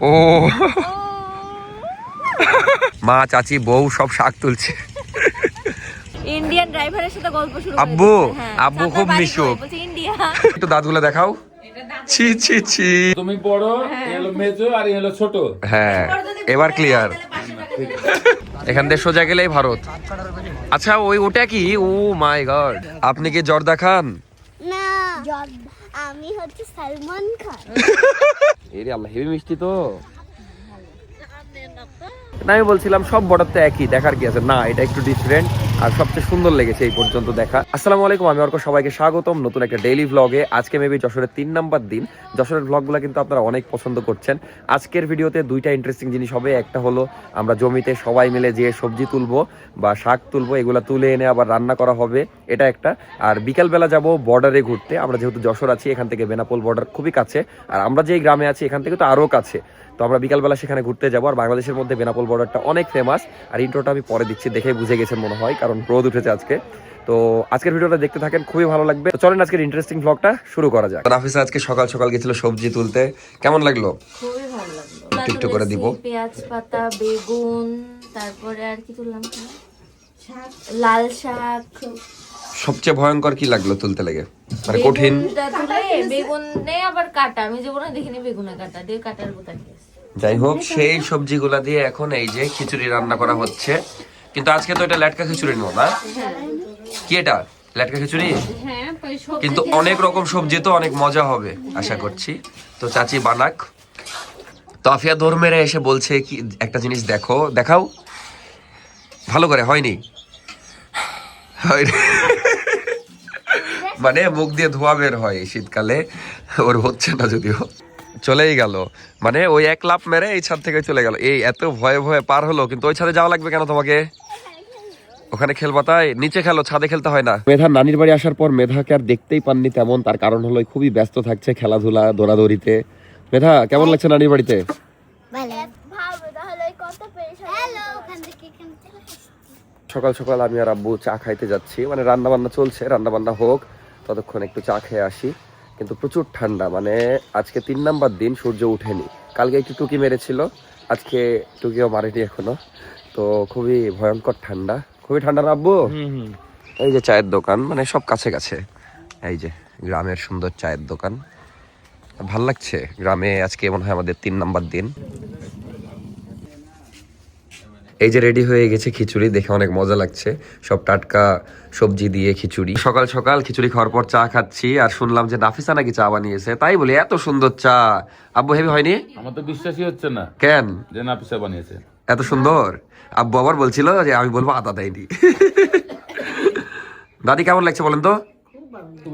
ও মা চাচি বউ সব শাক তুলছে। ইন্ডিয়ান ড্রাইভারের সাথে গল্প শুরু আব্বু আব্বু খুব মিশুক। ইন্ডিয়া একটু দাঁতগুলো দেখাও। ছি ছি ছি। তুমি বড়, এলো মেজো আর এলো ছোট। হ্যাঁ এবার ক্লিয়ার। এখান থেকে সোজা গেলেই ভারত। আচ্ছা ওই ওটা কি? ও মাই গড, আপনি কি জর্দা খান? না, আমি হচ্ছে সালমান খান। এরে আল্লাহ, হেভি মিষ্টি তো। না আমি বলছিলাম সব বর্ডার তো একই, দেখার কি আছে? না এটা একটু ডিফারেন্ট আর সবচেয়ে সুন্দর লেগেছে এই পর্যন্ত দেখা। আসসালামু আলাইকুম, আমি অর্ক, সবাইকে স্বাগতম নতুন একটা ডেইলি ভ্লগে। আজকে মেবি যশোরের 3 নাম্বার দিন। যশোরের ভ্লগগুলো কিন্তু আপনারা অনেক পছন্দ করছেন। আজকের ভিডিওতে দুইটা ইন্টারেস্টিং জিনিস হবে। একটা হলো আমরা জমিতে সবাই মিলে যে সবজি তুলবো বা শাক তুলবো, এগুলা তুলে এনে আবার রান্না করা হবে, এটা একটা। আর বিকালবেলা যাব বর্ডারে ঘুরতে। আমরা যেহেতু যশোর আছি, এখান থেকে বেনাপোল বর্ডার খুবই কাছে, আর আমরা যেই গ্রামে আছি এখান থেকে তো আরও কাছে। তো আমরা বিকালবেলা সেখানে ঘুরতে যাবো। আর বাংলাদেশের মধ্যে বেনাপোল বর্ডারটা অনেক ফেমাস। আর ইন্ট্রোটা আমি পরে দিচ্ছি, দেখে বুঝে গেছেন মনে হয়, কারণ রোদ উঠেছে আজকে। তো আজকের ভিডিওটা দেখতে থাকেন, খুবই ভালো লাগবে। তো চলেন আজকের ইন্টারেস্টিং ভ্লগটা শুরু করা যাক। নাফিসা আজকে সকাল সকাল গেছিল সবজি তুলতে, কেমন লাগলো? খুবই ভালো লাগলো। একটু একটু করে দিব। পেঁয়াজ পাতা, বেগুন, তারপরে আর কি তুললাম? শাক, লাল শাক। সবচেয়ে ভয়ঙ্কর কি লাগলো তুলতে লেগে? মানে কঠিন? বেগুনে আবার কাটা, আমি জীবনে দেখিনি বেগুনে কাটা দিয়ে কাটার বোতা দিয়েছে। যাই হোক, সেই সবজিগুলা দিয়ে এখন এই যে খিচুড়ি রান্না করা হচ্ছে। কিন্তু আজকে তো এটা লেটকা খিচুড়ি নয় না, কি এটা লেটকা খিচুড়ি? কিন্তু অনেক রকম সবজি, তো অনেক মজা হবে আশা করছি। তো চাচি বানাক। তো আফিয়া দৌড় মেরে এসে বলছে কি একটা জিনিস দেখো, দেখাও ভালো করে। হয়নি? মানে মুখ দিয়ে ধোয়া বের হয় শীতকালে, ওর হচ্ছে না যদিও। চলেই গেল, মানে ওই এক লাফ মেরে এই ছাদ থেকে চলে গেল। এই এত ভয়ে ভয়ে পার হলো, কিন্তু ওই ছাদে যাওয়া লাগবে কেন তোমাকে? ওখানে খেলবা তাই? নিচে খেলো, ছাদে খেলতে হয় না। মেধার নানির বাড়ি আসার পর মেধাকে আর দেখতেই পাননি তেমন, তার কারণ হলো খুবই ব্যস্ত থাকছে খেলাধুলা দৌড়াদৌড়িতে। মেধা কেমন লাগছে নানির বাড়িতে? সকাল সকাল আমি আর আব্বু চা খাইতে যাচ্ছি, মানে রান্না বান্না চলছে, রান্না বান্না হোক ততক্ষণ একটু চা খেয়ে আসি। কিন্তু প্রচুর ঠান্ডা, মানে আজকে 3 নাম্বার দিন, সূর্য উঠেনি। কালকে একটু টুকি মেরেছিল, আজকে টুকিও মারেনি এখনো। তো খুবই ভয়ঙ্কর ঠান্ডা, খুবই ঠান্ডা না আব্বু? এই যে চায়ের দোকান, মানে সব কাছে কাছে। এই যে গ্রামের সুন্দর চায়ের দোকান, ভাল লাগছে গ্রামে। আজকে মনে হয় আমাদের 3 নাম্বার দিন। এই যে রেডি হয়ে গেছে খিচুড়ি, দেখে অনেক মজা লাগছে। সব টাটকা সবজি দিয়ে খিচুড়ি। সকাল সকাল খিচুড়ি খাওয়ার পর চা খাচ্ছি, আর শুনলাম যে নাফিসা নাকি চা বানিয়েছে। তাই বলে এত সুন্দর চা, আব্বু হেভি হয়নি? আমার তো বিশ্বাসই হচ্ছে না। কেন? যে নাফিসা বানিয়েছে এত সুন্দর। আব্বু আবার বলছিল যে আমি বলবো আদা দেয়নি। দাদি কেমন লাগছে বলেন তো?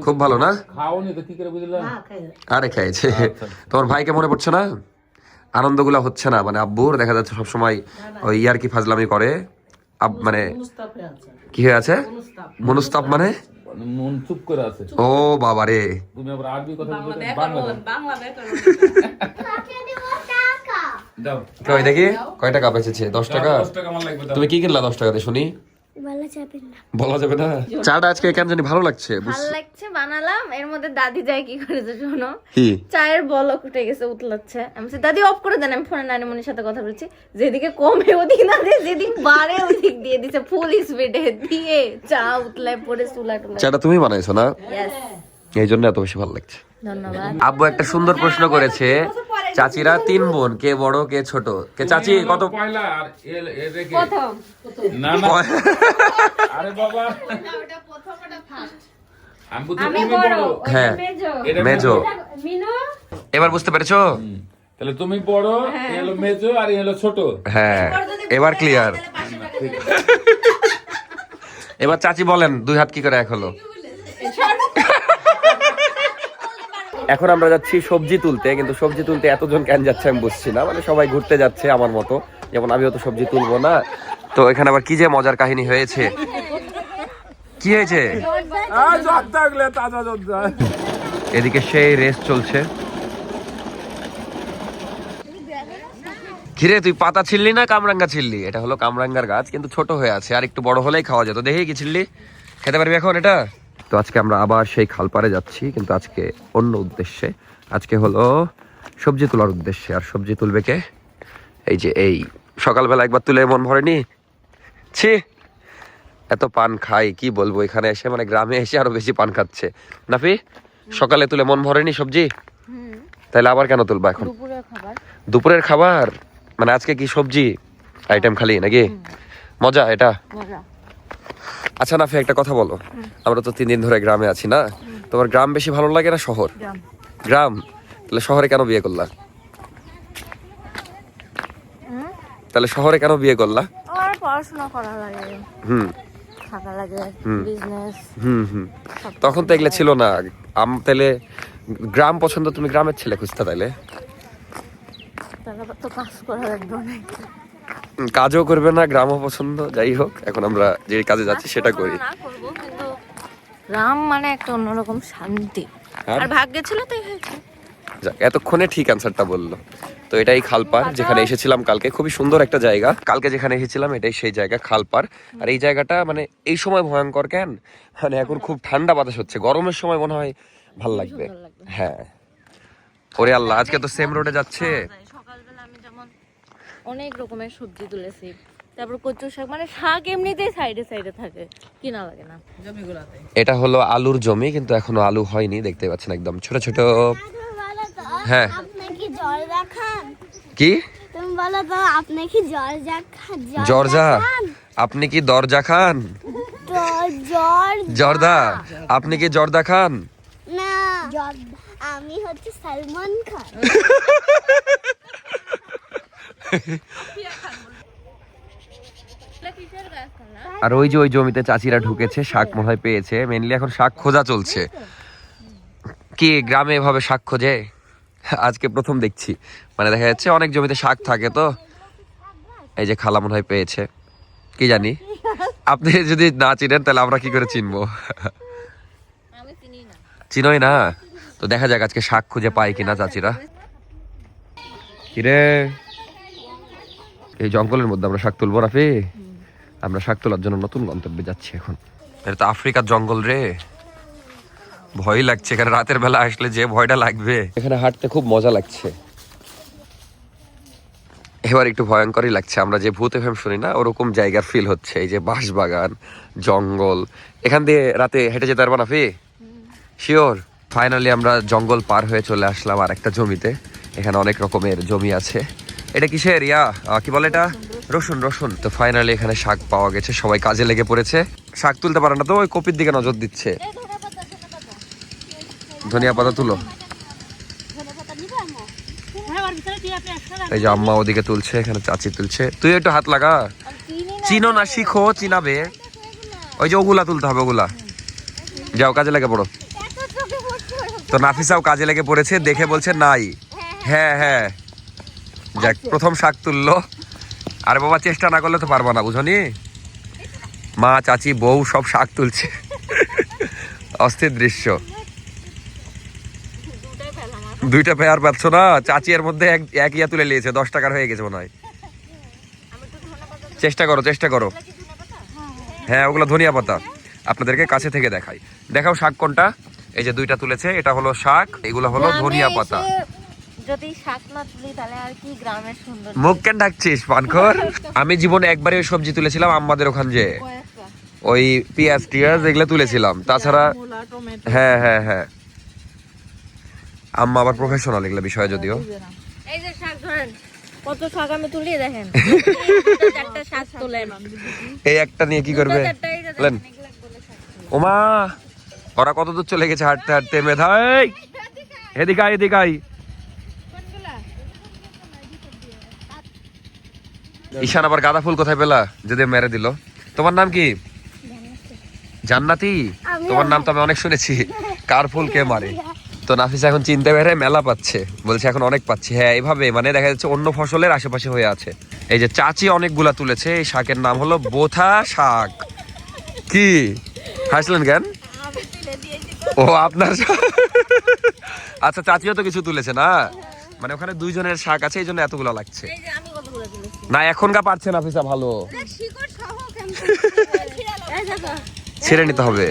খুব ভালো না? খাওনি তো কি করে বুঝলাম? আরে খেয়েছে। তোমার ভাইকে মনে পড়ছে না? আনন্দগুলা হচ্ছে না, মানে আব্বুর দেখা যাচ্ছে সবসময় ওই ইয়ার কি ফাজলামি করে। মানে কি হয়ে আছে? মনস্তাপ মানে? মন চুপ করে আছে। ও বাবা রে, তুমি আবার আরবি কথা বলতে বাংলা দাও। কই দেখি কয় টাকা বেঁচেছে? 10 টাকা। 10 টাকা আমার লাগবে। তুমি কি কিনলা 10 টাকাতে শুনি? বলা যাবে না। চাটা আজকে কেন জানি ভালো লাগছে। ভালো লাগছে, বানালাম। এর মধ্যে দাদি যায় কি করেছে শোনো। কি? চায়ের বলক উঠে গেছে, উতলাচ্ছে। আমি বলছি দাদি অফ করে দেন, আমি ফোনে নানিমনির সাথে কথা বলছি। যেদিকে কমে ওদিকে না দিয়ে, যেদিক বাড়ে ওদিক দিয়ে দিছে ফুল স্পিডে দিয়ে, চা উতলায় পড়ে চুলা টুলা। চাটা তুমি বানাইছো না? ইয়েস, এই জন্য এত বেশি ভালো লাগছে। ধন্যবাদ। আব্বু একটা সুন্দর প্রশ্ন করেছে, চাচিরা 3 বোন, কে বড় কে ছোট? কে চাচি কত? পয়লা আর এ রেখে প্রথম না না। আরে বাবা, আমি বড়, হ্যাঁ মেজো, মেজো। মিনু। এবার বুঝতে পেরেছো? তাহলে তুমি বড়, এলো মেজো আর এলো ছোট। হ্যাঁ এবার ক্লিয়ার। এবার চাচি বলেন 2 হাত কি করে এক হলো? এখন আমরা যাচ্ছি সবজি তুলতে, কিন্তু সবজি তুলতে এতজন কেন যাচ্ছে আমি বুঝছি না। মানে সবাই ঘুরতে যাচ্ছে আমার মতো, যেমন আমিও তো সবজি তুলবো না। তো এখানে আবার কি যে মজার কাহিনী হয়েছে। কি হয়েছে? এদিকে সেই রেস চলছে। ঘিরে তুই পাতা ছিললি না কামরাঙ্গা ছিললি? এটা হলো কামরাঙ্গার গাছ, কিন্তু ছোট হয়ে আছে, আর একটু বড় হলেই খাওয়া যেত। দেখি কি ছিললি, খেতে পারবি এখন এটা? তো আজকে আমরা আবার সেই খালপাড়ে যাচ্ছি, কিন্তু আজকে অন্য উদ্দেশ্যে। আজকে হলো সবজি তোলার উদ্দেশ্যে। আর সবজি তুলবে কে? এই যে এই সকালবেলা একবার তুলে মন ভরেনি। ছি, এত পান খাই কি বলবো, এখানে এসে মানে গ্রামে এসে আরো বেশি পান খাচ্ছে। নাফি, সকালে তুলে মন ভরেনি সবজি? তাহলে আবার কেন তুলবা এখন? দুপুরের খাবার মানে আজকে কি সবজি আইটেম খালি নাকি? মজা এটা। আচ্ছা নাফি, একটা কথা বলো, আমরা তো 3 দিন ধরে গ্রামে আছি না, তোমার গ্রাম বেশি ভালো লাগে না শহর? গ্রাম। তাহলে শহরে কেন বিয়ে করলা? তাহলে শহরে কেন বিয়ে করলা? আমার পড়াশোনা করা লাগে, হুম থাকা লাগে, বিজনেস। তখন তো এগুলো ছিল না। তাহলে গ্রাম পছন্দ, তুমি গ্রামের ছেলে খুঁজতে তাইলে? তারপর তো কাজ করা লাগবে অনেক। কাজও করবে না, গ্রামও পছন্দ। যাই হোক, এখন আমরা যে কাজে যাচ্ছি সেটা করি। না করব, কিন্তু গ্রাম মানে একটা অন্যরকম শান্তি। আর ভাগ্যে ছিল তাই হয়েছে। যাক, এতক্ষণে ঠিক অ্যান্সারটা বললো। তো এটাই খালপার, যেখানে এসেছিলাম কালকে। খুবই সুন্দর একটা জায়গা। কালকে যেখানে এসেছিলাম এটাই সেই জায়গা, খালপার। আর এই জায়গাটা মানে এই সময় ভয়ঙ্কর কেন, মানে এখন খুব ঠান্ডা বাতাস হচ্ছে, গরমের সময় মনে হয় ভাল লাগবে। হ্যাঁ, ওরে আল্লাহ, আজকে তো সেম রোডে যাচ্ছে। সকালবেলা আমি যেমন অনেক রকমের সবজি তুলেছি, তারপর কচু শাক, মানে শাক এমনিতেই সাইডে সাইডে থাকে, কিনা লাগে না জমিগুলোতে। এটা হলো আলুর জমি, কিন্তু এখনো আলু হয়নি, দেখতে পাচ্ছেন একদম ছোট ছোট। হ্যাঁ, আপনি কি জর্দা খান? কি তুমি বলো তো, আপনি কি জর্দা খান? জর্দা? আপনি কি দরজা খান? জর্দা? আপনি কি জর্দা খান? না, আমি হচ্ছে সালমান খান। আর ওই যে ওই জমিতে চাচিরা ঢুকেছে, শাক মনে হয় পেয়েছে। মেনলি এখন শাক খোঁজা চলছে। কি গ্রামে এভাবে শাক খোঁজে? আজকে প্রথম দেখছি। মানে দেখা যাচ্ছে অনেক জমিতে শাক থাকে, তো এই যে খালা মনে হয় পেয়েছে, কি জানি। আপনি যদি না চিনেন তাহলে আমরা কি করে চিনবো? আমি চিনি না। চিনোই না? তো দেখা যাক আজকে শাক খুঁজে পাই কিনা চাচিরা। কিরে, এই জঙ্গলের মধ্যে আমরা শাক তুলবো রাফি? আমরা শাক তোলার জন্য নতুন গন্তব্যে যাচ্ছি এখন। এটা তো আফ্রিকার জঙ্গল রে, ভয় লাগছে। এখানে রাতের বেলা আসলে যে ভয়টা লাগবে। এখানে হাঁটতে খুব মজা লাগছে, এবার একটু ভয়ঙ্করই লাগছে। আমরা যে ভূত এফএম শুনি না, ওরকম জায়গার ফিল হচ্ছে। এই যে বাঁশবাগান, জঙ্গল, এখান দিয়ে রাতে হেঁটে যেতে পারবো না ফি? শিওর। ফাইনালি আমরা জঙ্গল পার হয়ে চলে আসলাম আর একটা জমিতে। এখানে অনেক রকমের জমি আছে। এটা কিসের কি বলে এটা? রসুন। রসুন। তো ফাইনালি এখানে শাক পাওয়া গেছে, সবাই কাজে লেগে পড়েছে। শাক তুলতে পারে না তো ওই কপির দিকে নজর দিচ্ছে। ধনিয়া পাতা তুলো। এই যে আম্মা ওদিকে তুলছে, এখানে চাচি তুলছে। তুই একটু হাত লাগা। চিনো না, শিখো, চিনাবে। ওই যে ওগুলা তুলতে হবে, ওগুলা। যাও কাজে লেগে পড়ো। তো নাফিসাও কাজে লেগে পড়েছে, দেখে বলছে নাই। হ্যাঁ হ্যাঁ, যাক প্রথম শাক তুললো। আরে বাবা, চেষ্টা না করলে তো পারবা না, বুঝনি? মা, চাচি, বউ সব শাক তুলছে। অস্থির দৃশ্য। দুইটা পেয়ার পাচ্ছ না? চাচি এর মধ্যে এক ইয়া তুলে নিয়েছে, 10 টাকার হয়ে গেছে মনে হয়। চেষ্টা করো, চেষ্টা করো। হ্যাঁ, ওগুলো ধনিয়া পাতা। আপনাদেরকে কাছে থেকে দেখাই। দেখাও শাক কোনটা। এই যে দুইটা তুলেছে, এটা হলো শাক, এগুলো হলো ধনিয়া পাতা। যদি শাক না তুলি তাহলে আর কি গ্রামের সুন্দর। মুখ কেন ঢাকছিস পানখর? আমি জীবনে একবারে ওই সবজি তুলেছিলাম আমাদের ওখানে, যে ওই পেঁয়াজ টিয়াজ এগুলো তুলেছিলাম, তাছাড়া। হ্যাঁ হ্যাঁ হ্যাঁ, আম্মা আবার প্রফেশনাল এগুলো বিষয়ে যদিও। এই যে শাক ধরেন, কত শাক আমি তুলি দেখেন। চারটা শাক তোলেন, এই একটা নিয়ে কি করবে? লেন। ওমা, ওরা কত দূর চলে গেছে হাঁটতে হাঁটতে। মেধাই, এদিকে আয়, এদিকে আয়। ঈশান আবার গাঁদা ফুল কোথায় পেলা? যদি মেরে দিল। তোমার নাম কি? জান্নাতি। তোমার নাম তো আমি অনেক শুনেছি। কার ফুল কে মারে? তো নাফিসা এখন চিনতে পেরে মেলা পাচ্ছে, বলছে এখন অনেক পাচ্ছি। হ্যাঁ, এইভাবে মানে দেখা যাচ্ছে অন্য ফসলের আশেপাশে হয়ে আছে। এই যে চাচি অনেকগুলা তুলেছে, এই শাকের নাম হলো বোথা শাক। কি হাসলেন কেন? ও আপনার। আচ্ছা, চাচিও তো কিছু তুলেছে না, মানে ওখানে দুইজনের শাক আছে, এই জন্য এতগুলো লাগছে। না, এখনকার পারছে না নাফিসা, ভালো ছেড়ে নিতে হবে।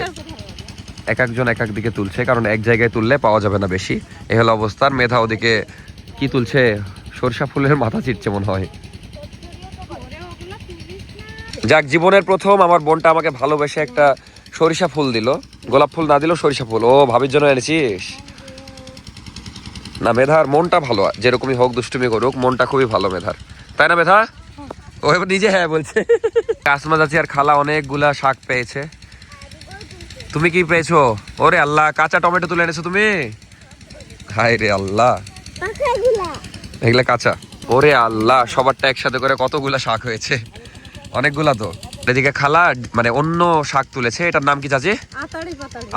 এক একজন এক এক দিকে তুলছে, কারণ এক জায়গায় তুললে পাওয়া যাবে না বেশি। এ হলো অবস্থার। মেধা ওদিকে কি তুলছে? সরষা ফুলের মাথা ছিটছে মনে হয়। যাক, জীবনের প্রথম আমার বোনটা আমাকে ভালোবেসে একটা সরিষা ফুল দিল। গোলাপ ফুল না দিলেও সরিষা ফুল। ও, ভাবির জন্য এনেছিস? না, মেধার মনটা ভালো, যেরকমই হোক দুষ্টুমি করুক, মনটা খুবই ভালো মেধার, তাই না মেধা? ও এবার নিজে হ্যাঁ বলছে। আসমা চাচি আর খালা অনেকগুলা শাক পেয়েছে। তুমি কি পেয়েছো? ওরে আল্লাহ, কাঁচা টমেটো তুলে এনেছো তুমি? হায় রে আল্লাহ, এগুলা কাঁচা। ওরে আল্লাহ, সবারটা একসাথে করে কতগুলা শাক হয়েছে, অনেকগুলা তো। এদিকে খালা মানে অন্য শাক তুলেছে, এটার নাম কি চাচি?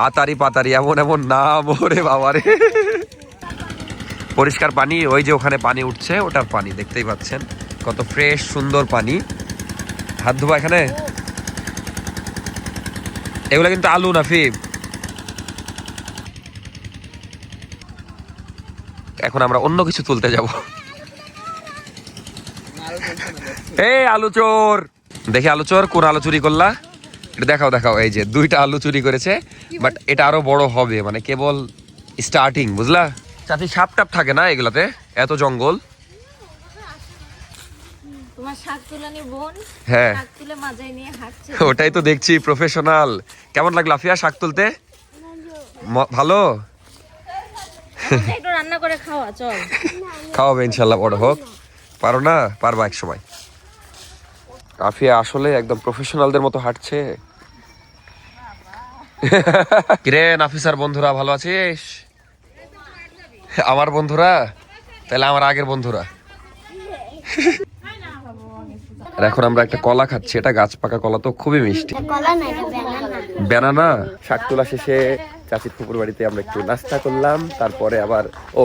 আতারি পাতারি, এমন এমন নাম, ওরে বাবারে। পরিষ্কার পানি, ওই যে ওখানে পানি উঠছে, ওটার পানি দেখতেই পাচ্ছেন, কত ফ্রেশ সুন্দর পানি। হাত ধোয়া এখানে। এগুলা কিন্তু আলু না ফিব। এখন আমরা অন্য কিছু তুলতে যাব। এই আলু চোর, দেখি আলু চোর, কোন আলু চুরি করলা? এটা দেখাও দেখাও। এই যে 2টা আলু চুরি করেছে, বাট এটা আরো বড় হবে, মানে কেবল স্টার্টিং, বুঝলা? চাচি সাপ টাপ থাকে না এগুলাতে, এত জঙ্গল। তোমার শাক তুলানি বোন হ্যাঁ, শাক তুলে মাজায় নিয়ে হাঁটছে। ওটাই তো দেখছি, প্রফেশনাল। কেমন লাগলো আফিয়া শাক তুলতে? ভালো? একটু রান্না করে খাওয়া, চল। খাওয়াবে ইনশাল্লাহ, বড় হোক। পারো না? পারবা এক সময়। আফিয়া আসলে একদম প্রফেশনালদের মতো হাঁটছে। কিরে নাফিসার বন্ধুরা, ভালো আছিস? আমার বন্ধুরা তাহলে আমার আগের বন্ধুরা। আর এখন আমরা একটা কলা খাচ্ছি, এটা গাছ পাকা কলা, তো খুবই মিষ্টি। ব্যানানা। শাক তোলা শেষে চাচির ফুপুর বাড়িতে আমরা একটু নাস্তা করলাম, তারপরে আবার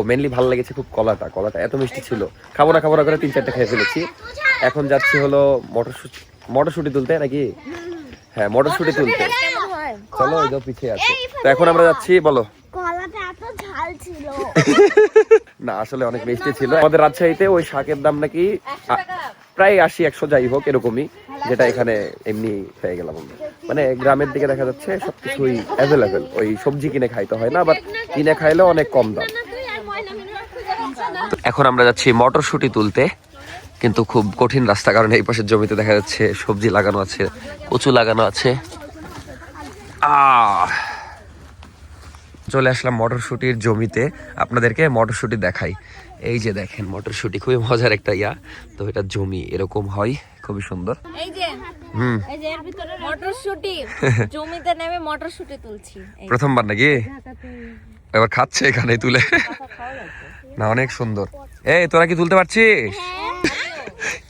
মেনলি ভালো লেগেছে খুব কলাটা এত মিষ্টি ছিল, খাবো না করে 3-4টা খেয়ে ফেলেছি। এখন যাচ্ছি হলো মটরশুঁটি তুলতে, নাকি? হ্যাঁ, মটরশুঁটি তুলতে। চলো, ওই যে পিছিয়ে আছে। তো এখন আমরা যাচ্ছি। বলো। কলাটা এত ঝাল ছিল। না, আসলে অনেক মিষ্টি ছিল। আমাদের রাজশাহীতে ওই শাকের দাম নাকি প্রায় 80-100 যাই হোক এরকমই, যেটা এখানে এমনি পেয়ে গেলাম। মানে গ্রামের দিকে দেখা যাচ্ছে সবকিছুই অ্যাভেলেবেল, ওই সবজি কিনে খাইতে হয় না, বাট কিনে খাইলেও অনেক কম দাম। এখন আমরা যাচ্ছি মটরশুঁটি তুলতে, কিন্তু খুব কঠিন রাস্তা, কারণ এই পাশের জমিতে দেখা যাচ্ছে সবজি লাগানো আছে, কচু লাগানো আছে। চলে আসলাম মটরশুঁটির জমিতে, আপনাদেরকে মটরশুঁটি দেখাই। এই যে দেখেন মটরশুঁটি, খুবই মজার একটা তো এটা জমি এরকম হয়, খুবই সুন্দর। এই যে এই যে এর ভিতরে মটরশুঁটি, জমিতে নেমে মটরশুঁটি তুলছি প্রথমবার নাকি? এবার খাচ্ছে এখানে তুলে। না, অনেক সুন্দর। এই তোরা কি তুলতে পারছিস?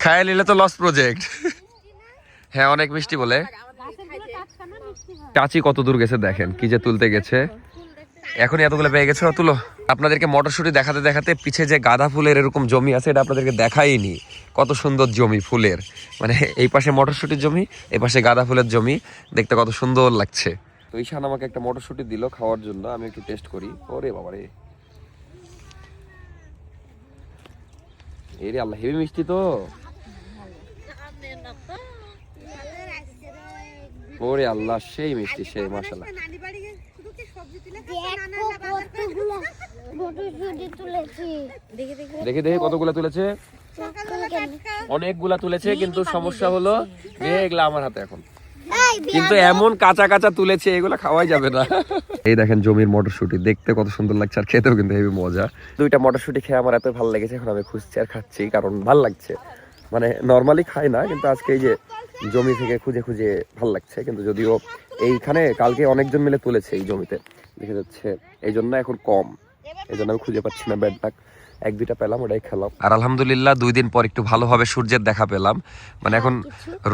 খায় নিলে তো লস প্রজেক্ট। হ্যাঁ, অনেক মিষ্টি বলে। চাচি কত দূর গেছে দেখেন, কি যে তুলতে গেছে। এখনই এতগুলো পেয়ে গেছে, তুলো। আপনাদেরকে মটরশুঁটি দেখাতে দেখাতে পিছে যে গাঁদা ফুলের এরকম জমি আছে, এটা আপনাদেরকে দেখাইনি। কত সুন্দর জমি ফুলের, মানে এই পাশে মটরশুঁটির জমি, এই পাশে গাঁদা ফুলের জমি, দেখতে কত সুন্দর লাগছে। তো ঈশান আমাকে একটা মটরশুঁটি দিল খাওয়ার জন্য, আমি একটু টেস্ট করি। ওরে বাবারে, এরে আল্লাহ, হেভি মিষ্টি তো। ওরে আল্লাহ, সেই মিষ্টি, সেই মাশাআল্লাহ। দেখে দেখে কতগুলা তুলেছে, অনেকগুলা তুলেছে, কিন্তু সমস্যা হলো এগুলা আমার হাতে এখন। কিন্তু এমন কাঁচা কাঁচা তুলেছে, এগুলা খাওয়াই যাবে না। এই দেখেন জমির মটরশুঁটি, দেখতে কত সুন্দর লাগছে, আর খেতেও কিন্তু হেবি মজা। 2টা মটরশুঁটি খেয়ে আমার এত ভালো লেগেছে, এখন আমি খুঁজছি আর খাচ্ছি, কারণ ভাল লাগছে। মানে নর্মালি খাই না, কিন্তু আজকে এই যে জমি থেকে খুঁজে খুঁজে ভাল লাগছে। কিন্তু যদিও এইখানে কালকে অনেকজন মিলে তুলেছে এই জমিতে, দেখা যাচ্ছে, এই জন্য এখন কম, এই জন্য আমি খুঁজে পাচ্ছি না। ব্যাড লাক, 1-2টা পেলাম, ওটাই খেলাম। আর আলহামদুলিল্লাহ 2 দিন পর একটু ভালোভাবে সূর্যের দেখা পেলাম, মানে এখন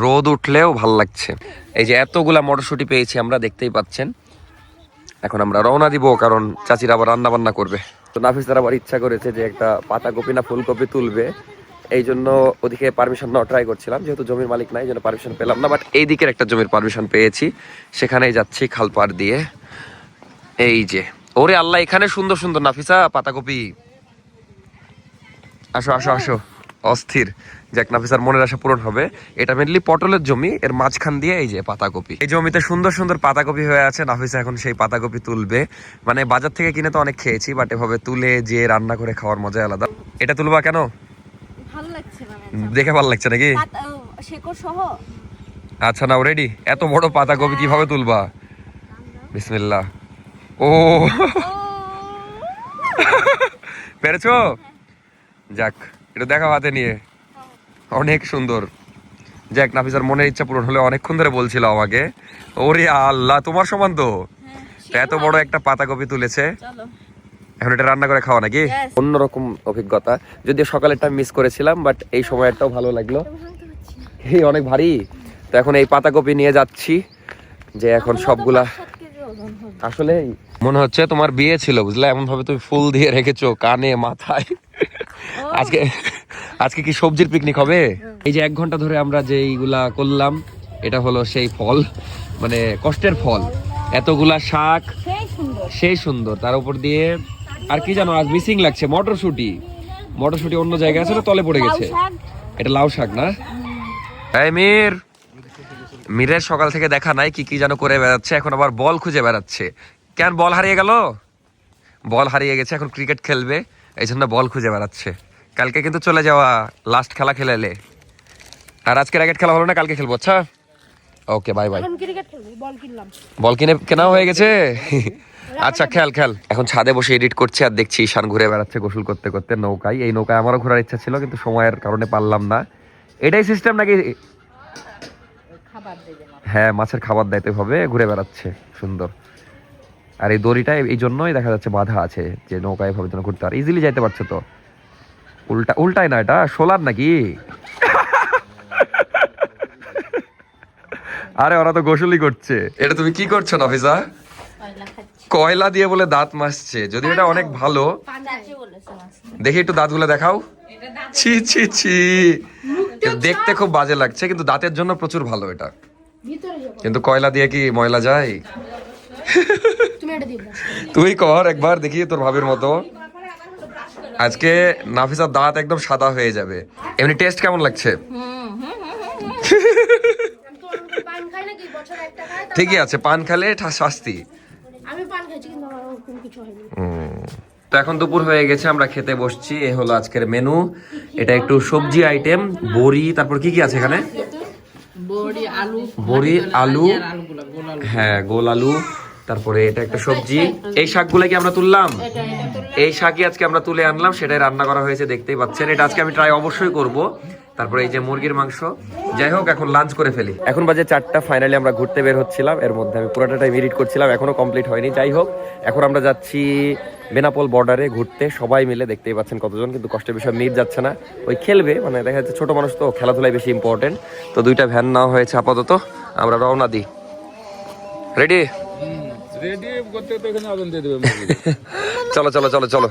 রোদ উঠলেও ভাল লাগছে। এই যে এতগুলা মটরশুঁটি পেয়েছি আমরা, দেখতেই পাচ্ছেন। এখন আমরা রওনা দিব, কারণ চাচিরা আবার রান্না বান্না করবে। তো নাফিসার আবার ইচ্ছা করেছে যে একটা পাতাকপি না ফুলকপি তুলবে, এই জন্য ওদিকে পারমিশন নেওয়া ট্রাই করছিলাম, যেহেতু জমির মালিক নাই, এই জন্য পারমিশন পেলাম না। বাট এই দিকের একটা জমির পারমিশন পেয়েছি, সেখানেই যাচ্ছি খাল পার দিয়ে। এই যে, ওরে আল্লাহ, এখানে সুন্দর সুন্দর নাফিসা পাতাকপি। আসো আসো আসো, অস্থির। যাক, নাফিসার মনের আশা পূরণ হবে। এটা মেনলি পটলের জমি, এর মাঝখান দিয়ে এই যে পাতাকপি। এই জমিতে সুন্দর সুন্দর পাতাকপি হয়ে আছে। নাফিসা এখন সেই পাতাকপি তুলবে। মানে বাজার থেকে কিনে তো অনেক খেয়েছি, বাট এভাবে তুলে যে রান্না করে খাওয়ার মজা আলাদা। এটা তুলবা কেন? ভালো লাগছে মানে দেখে ভালো লাগছে নাকি? শেকড় সহ। আচ্ছা, নাও রেডি। এত বড় পাতাকপি কিভাবে তুলবা? বিসমিল্লাহ। ও পেরেছো? যাক, এটা দেখা হাতে নিয়ে অনেক সুন্দর। যাক, নাফিসার মনের ইচ্ছা পূরণ হলে। অনেকক্ষণ ধরে বলছিল আমাকে। ওরে আল্লাহ, তোমার সমান তো। এত বড় একটা পাতাকপি তুলেছে। চলো এখন এটা রান্না করে খাওয়া নাকি? অন্যরকম অভিজ্ঞতা। যদিও সকালেরটা মিস করেছিলাম, বাট এই সময়টাও ভালো লাগলো। এই অনেক ভারী। তো এখন এই পাতাকপি নিয়ে যাচ্ছি, যে এখন সবগুলা আসলে মনে হচ্ছে তোমার বিয়ে ছিল, বুঝলে? এমন ভাবে তুমি ফুল দিয়ে রেখেছো কানে, মাথায়। আজকে আজকে কি সবজির পিকনিক হবে? এই যে 1 ঘন্টা ধরে আমরা যে এইগুলা করলাম, এটা হলো সেই ফল, মানে কষ্টের ফল। এতগুলা শাক, সেই সুন্দর। তার উপর দিয়ে আর কি জানো আজ মিসিং লাগছে? মটরশুটি। মটরশুটি অন্য জায়গায় আছে না, তলে পড়ে গেছে। এটা লাউ শাক না? এই মীরের সকাল থেকে দেখা নাই, কি কি যেন করে বেড়াচ্ছে। এখন আবার বল খুঁজে বেড়াচ্ছে। কেন বল হারিয়ে গেল? বল হারিয়ে গেছে, এখন ক্রিকেট খেলবে, এই জন্য বল খুঁজে বেড়াচ্ছে। কালকে কিন্তু চলে যাওয়া, লাস্ট খেলা খেলালে। আর আজকে র্যাকেট খেলা হলো না, কালকে খেলবো। আচ্ছা, ওকে, বাই বাই। বল কেনা হয়ে গেছে। আচ্ছা, খেল। এখন ছাদে বসে এডিট করছি, আর দেখছি ঈশান ঘুরে বেড়াচ্ছে গোসল করতে করতে নৌকায়। এই নৌকায় আমারও ঘোরার ইচ্ছা ছিল, কিন্তু সময়ের কারণে পারলাম না। এটাই সিস্টেম নাকি? হ্যাঁ, মাছের খাবার দাইতে হবে। ঘুরে বেড়াচ্ছে সুন্দর। আর এই দড়িটা এই জন্যই দেখা যাচ্ছে বাধা আছে, যে নৌকায় এভাবে যেন ঘুরতে পারে। ইজিলি যাইতে পারছে তো। উল্টাই না, এটা সোলার নাকি? আরে ওরা তো গোসলই করছে। এটা তুমি কি করছো নাফিসা? কয়লা দিয়ে বলে দাঁত মাজছে, যদিও এটা অনেক ভালো। দেখি একটু দাঁতগুলো দেখাও। ছি ছি ছি, দেখতে খুব বাজে লাগছে, কিন্তু দাঁতের জন্য প্রচুর ভালো এটা। কিন্তু কয়লা দিয়ে কি ময়লা যায়? তুই কর একবার দেখি তোর ভাবির মতো। আজকে নাফিসার দাঁত একদম সাদা হয়ে যাবে। এমনি টেস্ট কেমন লাগছে? ঠিকই আছে, পান খেলে শাস্তি। তো এখন দুপুর হয়ে গেছে, আমরা খেতে বসছি। এ হলো আজকের মেনু। এটা একটু সবজি আইটেম, বড়ি, তারপর কি কি আছে এখানে? বড়ি, আলু, হ্যাঁ, গোল আলু। তারপরে এটা একটা সবজি। এই শাকগুলো কি আমরা তুললাম? এই শাকই আজকে আমরা তুলে আনলাম, সেটাই রান্না করা হয়েছে, দেখতেই পাচ্ছেন। এটা আজকে আমি ট্রাই অবশ্যই করব। তারপরে এই যে মুরগির মাংস। যাই হোক, এখন লাঞ্চ করে ফেলি। এখন বাজে 4টা। ফাইনালি আমরা ঘুরতে বের হচ্ছিলাম, এর মধ্যে আমি পুরোটা টাইম এডিট করছিলাম, এখনো কমপ্লিট হয়নি। যাই হোক, এখন আমরা যাচ্ছি বেনাপোল বর্ডারে ঘুরতে, সবাই মিলে। দেখতেই পাচ্ছেন কতজন, কিন্তু কষ্টের বিষয় মীর যাচ্ছে না, ওই খেলবে। মানে দেখা যাচ্ছে ছোট মানুষ তো, খেলাধুলাই বেশি ইম্পর্টেন্ট। তো 2টা ভ্যান নেওয়া হয়েছে আপাতত, আমরা রওনা দিই। রেডি? চলো চলো চলো চলো।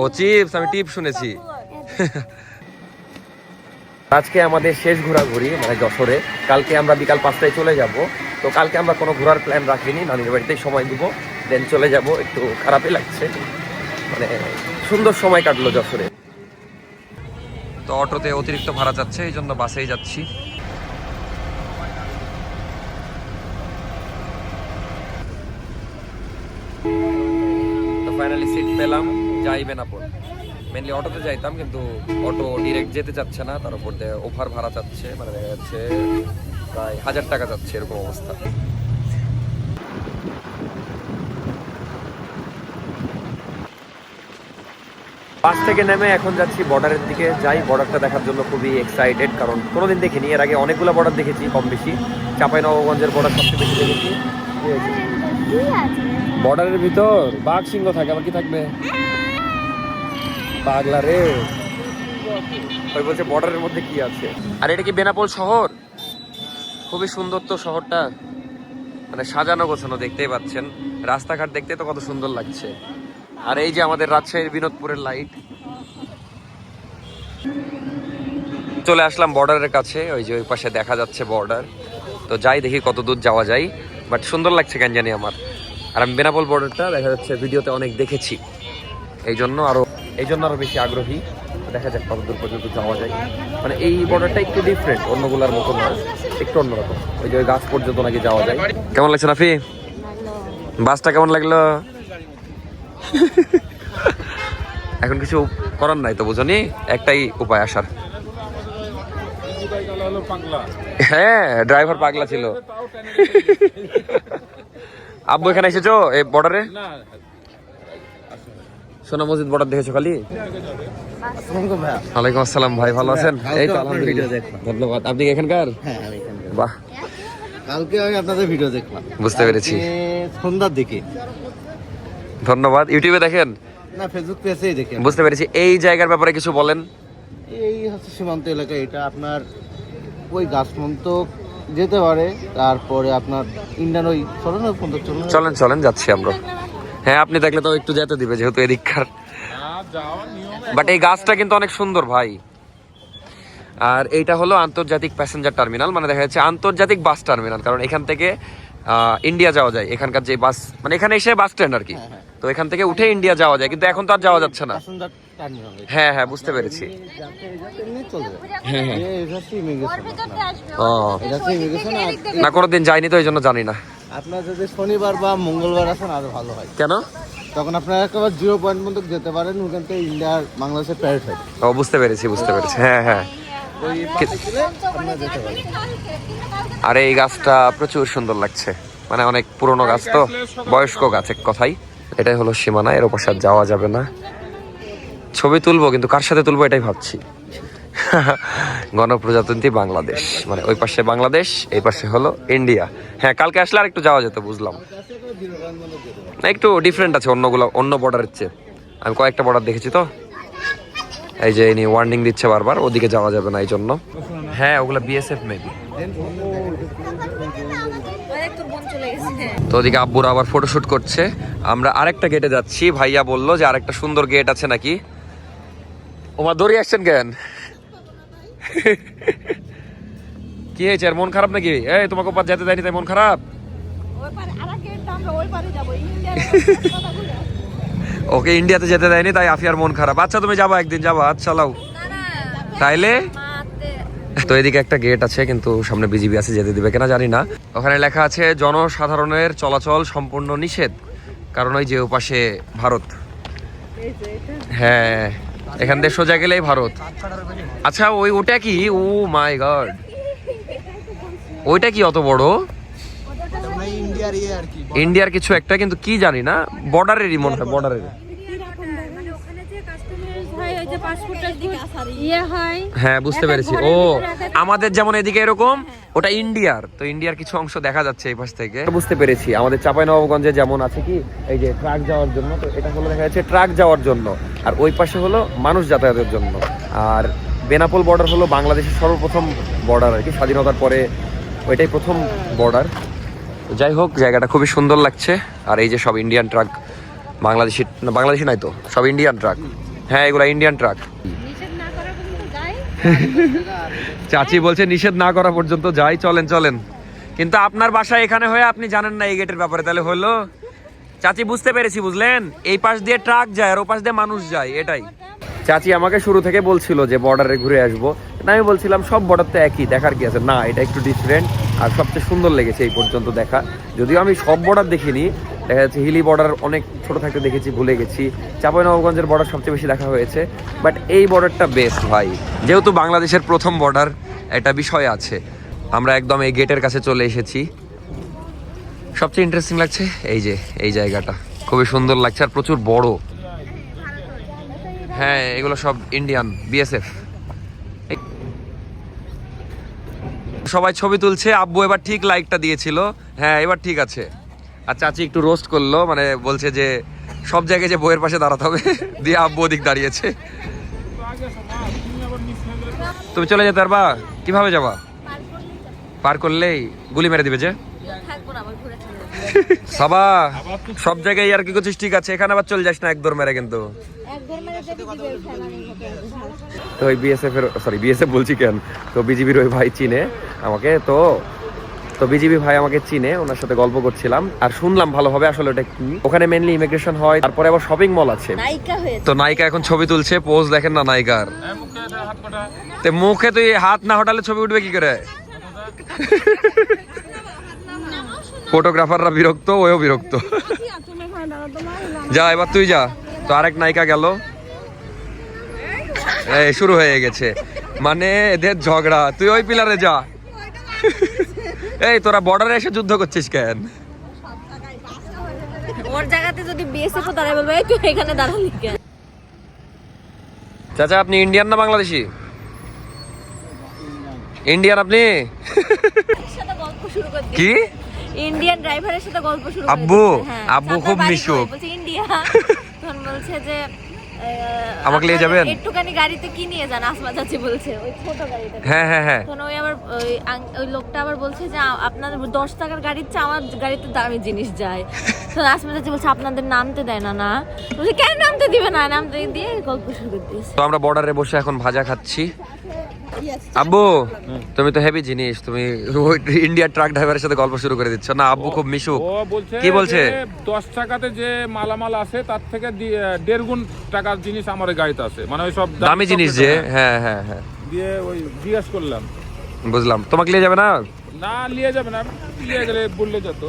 ও চিপস, আমি টিপ শুনেছি। আজকে আমাদের শেষ ঘোরাঘুরি, মানে যশোরে। কালকে আমরা বিকাল 5টায় চলে যাব। তো কালকে আমরা কোনো ঘোরার প্ল্যান রাখিনি, নানির বাড়িতেই সময় দিব, দেন চলে যাব। একটু খারাপই লাগছে, মানে সুন্দর সময় কাটলো যশোরে। তো অটোতে অতিরিক্ত ভাড়া যাচ্ছে, এই জন্য বাসেই যাচ্ছি। তো ফাইনালি সিট পেলাম, যাই বেনাপোল। মেনলি অটোতে যাইতাম, কিন্তু অটো ডিরেক্ট যেতে চাচ্ছে না, তার উপর দিয়ে ওভার ভাড়া চাচ্ছে, মানে দেখা যাচ্ছে প্রায় 1000 টাকা যাচ্ছে, এরকম অবস্থা। বাস থেকে নেমে এখন যাচ্ছি বর্ডারের দিকে। যাই, বর্ডারটা দেখার জন্য খুবই এক্সাইটেড, কারণ কোনোদিন দেখিনি। এর আগে অনেকগুলো বর্ডার দেখেছি কম বেশি। চাঁপাইনবাবগঞ্জের বর্ডার সবচেয়ে বেশি দেখেছি। বর্ডারের ভিতর বাঘ সিংহ থাকে, আবার কি থাকবে? পাগলা রে, ওই বলছে বর্ডারের মধ্যে কি আছে। আর এটা কি বেনাপোল শহর? খুবই সুন্দর তো শহরটা, মানে সাজানো গোছানো, দেখতেই পাচ্ছেন। রাস্তাঘাট দেখতে তো কত সুন্দর লাগছে। আর এই যে আমাদের রাজশাহীর বিনোদপুরের লাইট। চলে আসলাম বর্ডারের কাছে, ওই যে ওই পাশে দেখা যাচ্ছে বর্ডার। তো যাই, দেখি কত দূর যাওয়া যায়, বাট সুন্দর লাগছে কেন জানি আমার। আর আমি বেনাপোল বর্ডারটা দেখা যাচ্ছে ভিডিওতে অনেক দেখেছি। এই জন্য আরো বেশি আগ্রহী। দেখা যাক কতদূর পর্যন্ত যাওয়া যায়। মানে এই বর্ডারটা একটু ডিফারেন্ট, অন্যগুলোর মতো না, একটু অন্যরকম। ওই যে ওই গাছ পর্যন্ত নাকি যাওয়া যায়। কেমন লাগছে নাফি? বাসটা কেমন লাগলো? এখন কিছু করার নাই তো, বুঝনি? একটাই উপায় আসার। হ্যাঁ, ড্রাইভার পাগলা ছিল। আব্বু এখানে এসেছো এই বর্ডারে? সোনা মসজিদ বর্ডার দেখেছো খালি? ওয়ালাইকুম আসসালাম ভাই, ভালো আছেন? এই তো আলহামদুলিল্লাহ, ধন্যবাদ। আপনি কি এখানকার? হ্যাঁ, আমি এখানকার। বাহ, কালকে আমি আপনাদের ভিডিও দেখলাম, বুঝতে পেরেছি। সন্ধ্যার দিকে। ধন্যবাদ। ইউটিউবে দেখেন না, ফেসবুক পেজেই দেখি। বুঝতে পেরেছি। এই জায়গার ব্যাপারে কিছু বলেন। এই হচ্ছে সীমান্ত এলাকা, এটা আপনার ওই গাছমন্ত যেতে পারে, তারপরে আপনার ইন্ডিয়ান ওই চলেন ওই পর্যন্ত চলেন চলেন, যাচ্ছি আমরা। হ্যাঁ, আপনি দেখলে তো একটু যেতে দিবে, যেহেতু এদিককার। বাট এই গাছটা কিন্তু অনেক সুন্দর ভাই। আর এইটা হলো আন্তর্জাতিক প্যাসেঞ্জার টার্মিনাল, মানে দেখা যাচ্ছে আন্তর্জাতিক বাস টার্মিনাল, কারণ এখান থেকে ইন্ডিয়া যাওয়া যায়। এখানকার যে বাস, মানে এখানে এসে বাস স্ট্যান্ড আর কি, তো এখান থেকে উঠে ইন্ডিয়া যাওয়া যায়, কিন্তু এখন তো আর যাওয়া যাচ্ছে না। হ্যাঁ হ্যাঁ, বুঝতে পেরেছি। হ্যাঁ হ্যাঁ, না কোনোদিন যাইনি তো, এই জন্য জানি না। আপনার যদি শনিবার বা মঙ্গলবার আসেন আরো ভালো হয়। কেন? তখন আপনারা একেবারে 0 পয়েন্ট পর্যন্ত যেতে পারেন, ওখান থেকে ইন্ডিয়ার বাংলাদেশের প্যারেড হয়। ও, বুঝতে পেরেছি বুঝতে পেরেছি। হ্যাঁ হ্যাঁ। আর এই গাছটা প্রচুর সুন্দর লাগছে, মানে অনেক পুরনো গাছ তো, বয়স্ক গাছ এক কথাই। এটাই হলো সীমানা, এর ওপাশে আর যাওয়া যাবে না। ছবি তুলবো, কিন্তু কার সাথে তুলবো এটাই ভাবছি। গণপ্রজাতন্ত্রী বাংলাদেশ, মানে ওই পাশে বাংলাদেশ, এই পাশে হলো ইন্ডিয়া। হ্যাঁ, কালকে আসলে আর একটু যাওয়া যেত, বুঝলাম। না, একটু ডিফারেন্ট আছে অন্য বর্ডারের চেয়ে। আমি কয়েকটা বর্ডার দেখেছি তো, এই যে ইনি ওয়ার্নিং দিচ্ছে বারবার, ওদিকে যাওয়া যাবে না এই জন্য। হ্যাঁ, ওগুলা বিএসএফ মেবি। তো ওদিকে আব্বুরা আবার ফটোশুট করছে। আমরা আরেকটা গেটে যাচ্ছি, ভাইয়া বললো যে আরেকটা সুন্দর গেট আছে নাকি। ওমা দৌড়িয়ে আসছেন কেন? কি হয়েছে, আর মন খারাপ নাকি? এই তোমাকে ওপার যেতে দেয়নি তাই মন খারাপ? ওকে ইন্ডিয়াতে যেতে দেয়নি তাই আফিয়ার মন খারাপ। আচ্ছা, তুমি যাবা একদিন, যাবা? আচ্ছা লাও তাইলে। তো এদিকে একটা গেট আছে, কিন্তু সামনে বিজিবি আছে, যেতে দিবে কিনা জানি না। ওখানে লেখা আছে জনসাধারণের চলাচল সম্পূর্ণ নিষেধ, কারণ ওই যে ওপাশে ভারত। হ্যাঁ, এখান থেকে সোজা গেলেই ভারত। আচ্ছা, ওটা কি? ও মাই গড, ওইটা কি অত বড়? ইন্ডিয়ার কিছু একটা, কিন্তু কি জানি না, বর্ডারেরই মনে হয়, বর্ডারের। হ্যাঁ, বুঝতে পেরেছি। ও, আমাদের যেমন এদিকে এরকম, ওটা ইন্ডিয়ার। তো ইন্ডিয়ার কিছু অংশ দেখা যাচ্ছে এই পাশ থেকে, বুঝতে পেরেছি। আমাদের চাঁপাইনবাবগঞ্জে যেমন আছে কি, এই যে ট্রাক যাওয়ার জন্য, তো এটা হলো দেখা যাচ্ছে ট্রাক যাওয়ার জন্য, আর ওই পাশে হলো মানুষ যাতায়াতের জন্য। আর বেনাপোল বর্ডার হলো বাংলাদেশের সর্বপ্রথম বর্ডার আর কি, স্বাধীনতার পরে ওইটাই প্রথম বর্ডার। যাই হোক, জায়গাটা খুবই সুন্দর লাগছে। আর এই যে সব ইন্ডিয়ান ট্রাক, বাংলাদেশি নাই তো, সব ইন্ডিয়ান ট্রাক। হ্যাঁ, এগুলা ইন্ডিয়ান ট্রাক। চাচি বলছে নিষেধ না করা পর্যন্ত যাই। চলেন চলেন। কিন্তু আপনার বাসায় এখানে হয়ে আপনি জানেন না এই গেটের ব্যাপারে, তাহলে হলো? চাচি, বুঝতে পেরেছি, বুঝলেন? এই পাশ দিয়ে ট্রাক যায় আর ও পাশ দিয়ে মানুষ যায়, এটাই। চাচি আমাকে শুরু থেকে বলছিল যে বর্ডারে ঘুরে আসবো, আমি বলছিলাম সব বর্ডার তো একই, দেখার কি আছে? না, এটা একটু ডিফারেন্ট, আর সবচেয়ে সুন্দর লেগেছে এই পর্যন্ত দেখা। যদিও আমি সব বর্ডার দেখিনি, দেখা যাচ্ছে হিলি বর্ডার অনেক ছোট থাকতে দেখেছি, ভুলে গেছি। চাঁপাইনবাবগঞ্জের বর্ডার সবচেয়ে বেশি দেখা হয়েছে, বাট এই বর্ডারটা বেস্ট ভাই। যেহেতু বাংলাদেশের প্রথম বর্ডার, একটা বিষয় আছে। আমরা একদম এই গেটের কাছে চলে এসেছি। সবচেয়ে ইন্টারেস্টিং লাগছে এই যে এই জায়গাটা, খুবই সুন্দর লাগছে আর প্রচুর বড়। হ্যাঁ, এগুলো সব ইন্ডিয়ান বিএসএফ। সবাই ছবি তুলছে। আব্বু এবার ঠিক লাইকটা দিয়েছিল। হ্যাঁ, এবার ঠিক আছে। আর চাচি একটু রোস্ট করলো, মানে বলছে যে সব জায়গায় যে বইয়ের পাশে দাঁড়াতে হবে, দিয়ে আব্বু ওদিক দাঁড়িয়েছে। তুমি চলে যেতে পারবা? কিভাবে যাবা? পার করলেই গুলি মেরে দিবে যে। সাবা, সব জায়গায় আর কি করছিস? ঠিক আছে, এখানে আবার চলে যাস না এক দৌড় মেরে, কিন্তু। তো ওই বিএসএফ বলছি কেন, তো বিজিবির ওই ভাই চিনে আমাকে, তো তো বিজিবি ভাই আমাকে চিনে, ওনার সাথে গল্প করছিলাম আর শুনলাম ভালোভাবে আসলে ওটা কি। ওখানে মেনলি ইমিগ্রেশন হয়, তারপরে আবার শপিং মল আছে। নায়িকা হয়েছে। তো নায়িকা এখন ছবি তুলছে, পোজ দেখেন না নায়িকার। তে মুখে তুই হাত না হটালে ছবি উঠবে কি করে? ফটোগ্রাফাররা বিরক্ত, ওও বিরক্ত। যা এবার তুই যা। তো আরেক নায়িকা গেল, এই শুরু হয়ে গেছে, মানে এদের ঝগড়া। তুই ওই পিলারে যা। এই তোরা বর্ডারে এসে যুদ্ধ করছিস কেন? ওর জায়গাতে যদি বিএসএফ ও দাঁড়ায় বলবে এই তুই এখানে দাঁড়ালি কেন? চাচা আপনি ইন্ডিয়ান না বাংলাদেশি? ইন্ডিয়ান আপনি? সাথে গল্প শুরু করে কি ইন্ডিয়ান ড্রাইভারের সাথে গল্প শুরু করে আব্বু? হ্যাঁ, আব্বু সাথে খুব বাড়ি মিশুক। কই? বলছে ইন্ডিয়া। তখন বলছে যে আমাকে নিয়ে যাবেন? একটুখানি গাড়িতে কি নিয়ে যান? আসমা চাচি বলছে ওই ছোট গাড়িতে। হ্যাঁ হ্যাঁ হ্যাঁ। তখন ওই আবার ওই লোকটা আবার বলছে যে আপনাদের 10 টাকার গাড়ির চেয়ে আমার গাড়িতে দামি জিনিস যায়। তো আসমা চাচি বলছে আপনাদের নামতে দেয় না। না বলছে কেন নামতে দিবে না? নামতে দিয়ে গল্প শুরু করে দিয়েছে। তো আমরা বর্ডারে বসে এখন ভাজা খাচ্ছি। আব্বু তুমি তো হেভি জিনিস, তুমি ইন্ডিয়ার ট্রাক ড্রাইভারের সাথে গল্প শুরু করে দিচ্ছ না? আব্বু খুব মিশুক। ও বলছে কি বলছে? যে 10 টাকাতে যে মালামাল আছে তার থেকে 1.5 গুণ টাকার জিনিস আমার গাড়িতে আছে, মানে ওই সব দামি জিনিস যে। হ্যাঁ হ্যাঁ হ্যাঁ দিয়ে ওই জিজ্ঞেস করলাম। বুঝলাম। তোমাকে নিয়ে যাবে না? না নিয়ে যাবে না, নিয়ে গেলে বললে যেত।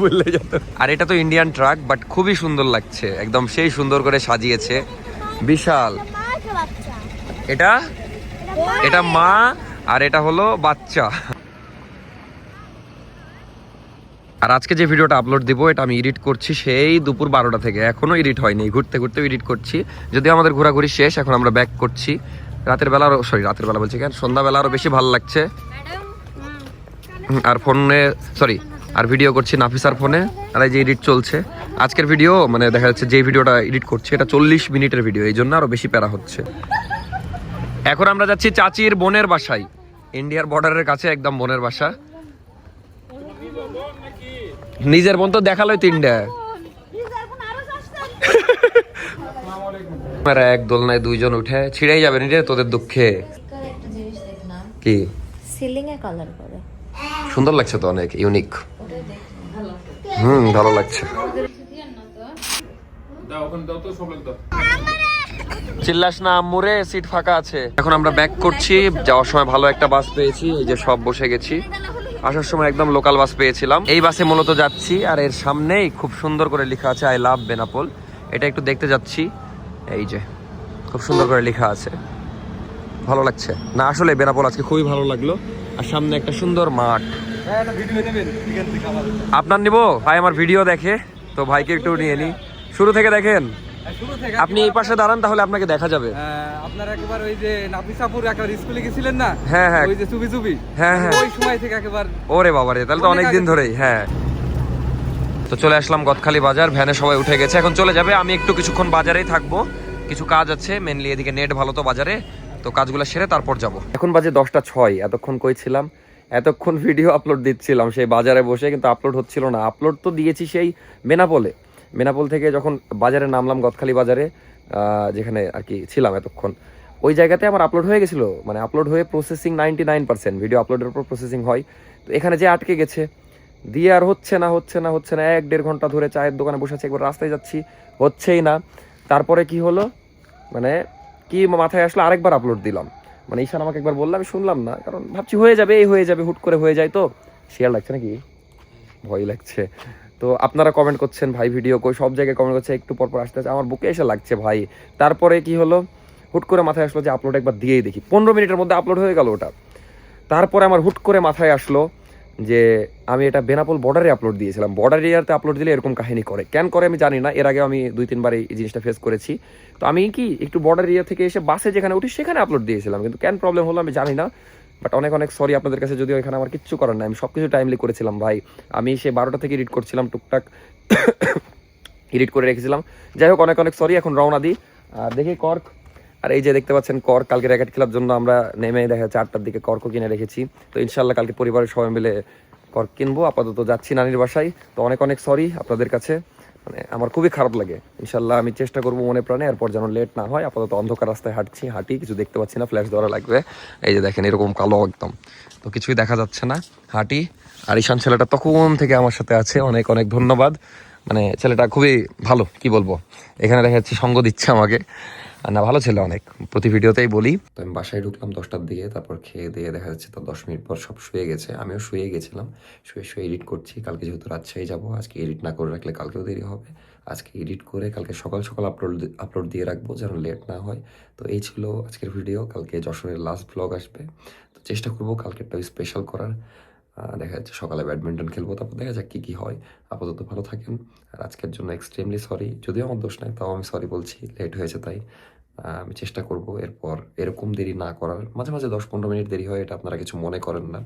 বললে যেত। আর এটা তো ইন্ডিয়ান ট্রাক, বাট খুবই সুন্দর লাগছে, একদম সেই সুন্দর করে সাজিয়েছে, বিশাল। এটা এটা মা আর এটা হলো বাচ্চা। আর আজকে যে ভিডিওটা আপলোড দিব এটা আমি এডিট করছি সেই দুপুর 12টা থেকে, এখনো এডিট হয়নি, ঘুরতে ঘুরতে এডিট করছি। যদিও আমাদের ঘোরাঘুরি শেষ, এখন আমরা ব্যাক করছি। রাতের বেলা আরো, সরি রাতের বেলা বলছি কেন, সন্ধ্যাবেলা আরো বেশি ভালো লাগছে। আর ফোনে সরি আর ভিডিও করছি নাফিসার ফোনে, আর এই যে এডিট চলছে আজকের ভিডিও, মানে দেখা যাচ্ছে যে ভিডিওটা এডিট করছি এটা 40 মিনিটের ভিডিও, এই জন্য আরো বেশি প্যারা হচ্ছে। এখন আমরা যাচ্ছি চাচির বোনের বাসায়, ইন্ডিয়ার বর্ডারের কাছে একদম বোনের বাসা। নিজের বোন তো দেখালোই 3টা। এক দোলনায় 2 জন উঠে ছিঁড়েই যাবে রে তোদের দুঃখে। একটা জিনিস দেখলাম, কি সিলিং এ কালার করে, সুন্দর লাগছে তো, অনেক ইউনিক। ভালো লাগছে। দাও ওখানে দাও তো, সব দাও। চিল্লাস না আম্মুরে, সিট ফাঁকা আছে। এখন আমরা ব্যাক করছি, যাওয়ার সময় ভালো একটা বাস পেয়েছি, এই যে সব বসে গেছি। আসার সময় একদম লোকাল বাস পেয়েছিলাম, এই বাসে মূলত যাচ্ছি। আর এর সামনেই খুব সুন্দর করে লেখা আছে আই লাভ বেনাপোল, এটা একটু দেখতে যাচ্ছি। এই যে খুব সুন্দর করে লেখা আছে, ভালো লাগছে না? আসলে বেনাপোল আজকে খুবই ভালো লাগলো। আর সামনে একটা সুন্দর মাঠ। আপনার নিবো ভাই, আমার ভিডিও দেখে তো ভাইকে একটু নিয়ে নি। শুরু থেকে দেখেন, আপনি এই পাশে দাঁড়ান তাহলে আপনাকে দেখা যাবে। আপনার একবার ওই যে নাফিসাপুর একবার স্কুলে গেছিলেন না? হ্যাঁ হ্যাঁ ওই যে চুবি চুবি, হ্যাঁ হ্যাঁ ওই সময় থেকে একবার। ওরে বাবারে, তাহলে তো অনেক দিন ধরেই। হ্যাঁ তো চলে আসলাম গদখালি বাজার, ভ্যানে সবাই উঠে গেছে, এখন চলে যাবে। আমি একটু কিছুক্ষণ বাজারেই থাকবো, কিছু কাজ আছে মেনলি, এদিকে নেট ভালো তো বাজারে, তো কাজগুলো সেরে তারপর যাব। এখন বাজে 10:06, এতক্ষণ কই ছিলাম? এতক্ষণ ভিডিও আপলোড দিচ্ছিলাম সেই বাজারে বসে, কিন্তু আপলোড হচ্ছিল না। আপলোড তো দিয়েছি সেই বেনাপোলে, বেনাপোল থেকে যখন বাজারে নামলাম, গদখালি বাজারে যেখানে আর কি ছিলাম এতক্ষণ, ওই জায়গাতে আমার আপলোড হয়ে গেছিলো, মানে আপলোড হয়ে প্রসেসিং 99%, ভিডিও আপলোডের উপর প্রসেসিং হয়। তো এখানে যে আটকে গেছে, দিয়ে আর হচ্ছে না 1-1.5 ঘন্টা ধরে চায়ের দোকানে বসে আছি, একবার রাস্তায় যাচ্ছি, হচ্ছেই না। তারপরে কি হলো, মানে কি মাথায় আসলো, আরেকবার আপলোড দিলাম। মানে ঈশান আমাকে একবার বললাম, আমি শুনলাম না, কারণ ভাবছি হয়ে যাবে, এই হয়ে যাবে, হুট করে হয়ে যায়। তো শেয়ার লাগছে নাকি, ভয় লাগছে। তো আপনারা কমেন্ট করছেন ভাই ভিডিও কই, সব জায়গায় কমেন্ট করছে, একটু পরপর আসতে আসতে আমার বুকে এসে লাগছে ভাই। তারপরে কি হলো, হুট করে মাথায় আসলো যে আপলোড একবার দিয়েই দেখি, 15 মিনিটের মধ্যে আপলোড হয়ে গেল ওটা। তারপরে আমার হুট করে মাথায় আসলো যে আমি এটা বেনাপোল বর্ডারে আপলোড দিয়েছিলাম। বর্ডার এরিয়াতে আপলোড দিলে এরকম কাহিনী করে, কেন করে আমি জানি না, এর আগে আমি 2-3 বার এই জিনিসটা ফেস করেছি। তো আমি কি একটু বর্ডার এরিয়া থেকে এসে বাসে যেখানে উঠি সেখানে আপলোড দিয়েছিলাম, কিন্তু কেন প্রবলেম হলো আমি জানি না। বাট অনেক অনেক সরি আপনাদের কাছে, যদিও এখানে আমার কিচ্ছু করার নাই, আমি সব কিছু টাইমলি করেছিলাম ভাই। আমি সে 12টা থেকে এডিট করছিলাম, টুকটাক এডিট করে রেখেছিলাম। যাই হোক অনেক অনেক সরি, এখন রওনা দিই। আর দেখি কর্ক, আর এই যে দেখতে পাচ্ছেন কর্ক, কালকে র্যাকেট খেলার জন্য আমরা নেমে দেখা যাচ্ছে 8টার দিকে কর্কও কিনে রেখেছি। তো ইনশাল্লাহ কালকে পরিবারের সবাই মিলে কর্ক কিনবো। আপাতত যাচ্ছি নানির বাসায়। তো অনেক অনেক সরি আপনাদের কাছে, মানে আমার খুবই খারাপ লাগে। ইনশাল্লাহ আমি চেষ্টা করবো মনে প্রাণে, এরপর যেন লেট না হয়। আপাতত অন্ধকার রাস্তায় হাঁটি, কিছু দেখতে পাচ্ছি না, ফ্ল্যাশ দেওয়া লাগবে। এই যে দেখেন এরকম কালো একদম, তো কিছুই দেখা যাচ্ছে না, হাঁটি। আর ঈশান ছেলেটা তখন থেকে আমার সাথে আছে, অনেক অনেক ধন্যবাদ। মানে ছেলেটা খুবই ভালো, কি বলবো, এখানে দেখা যাচ্ছে সঙ্গ দিচ্ছে আমাকে, না ভালো ছেলে অনেক, প্রতি ভিডিওতেই বলি। তো আমি বাসায় ঢুকলাম 10টার দিকে, তারপর খেয়ে দিয়ে দেখা যাচ্ছে তো 10 মিনিট পর সব শুয়ে গেছে, আমিও শুয়ে গেছিলাম। শুয়ে এডিট করছি, কালকে যেহেতু রাজশাহী যাবো, আজকে এডিট না করে রাখলে কালকেও দেরি হবে। আজকে এডিট করে কালকে সকাল সকাল আপলোড দিয়ে রাখবো যেন লেট না হয়। তো এই ছিল আজকের ভিডিও, কালকে যশোরের লাস্ট ব্লগ আসবে, তো চেষ্টা করবো কালকেরটা স্পেশাল করার। দেখা যাচ্ছে সকালে ব্যাডমিন্টন খেলবো, তারপর দেখা যাক কী হয়। আপাতত ভালো থাকেন, আর আজকের জন্য এক্সট্রিমলি সরি, যদিও আমার দোষ নাই, তাও আমি সরি বলছি, লেট হয়েছে তাই। আমি চেষ্টা করব এরপর এরকম দেরি না করার, মাঝে মাঝে 10-15 মিনিট দেরি হয়, এটা আপনারা কিছু মনে করেন না।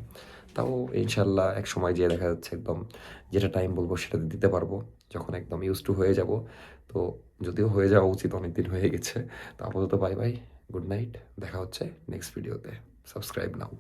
তাও ইনশাল্লাহ এক সময় যেয়ে দেখা যাচ্ছে একদম যেটা টাইম বলবো সেটা দিতে পারবো, যখন একদম ইউজ টু হয়ে যাব। তো যদিও হয়ে যাওয়া উচিত, অনেক দিন হয়ে গেছে। তো আপাতত বাই বাই, গুড নাইট, দেখা হচ্ছে নেক্সট ভিডিওতে। সাবস্ক্রাইব নাও।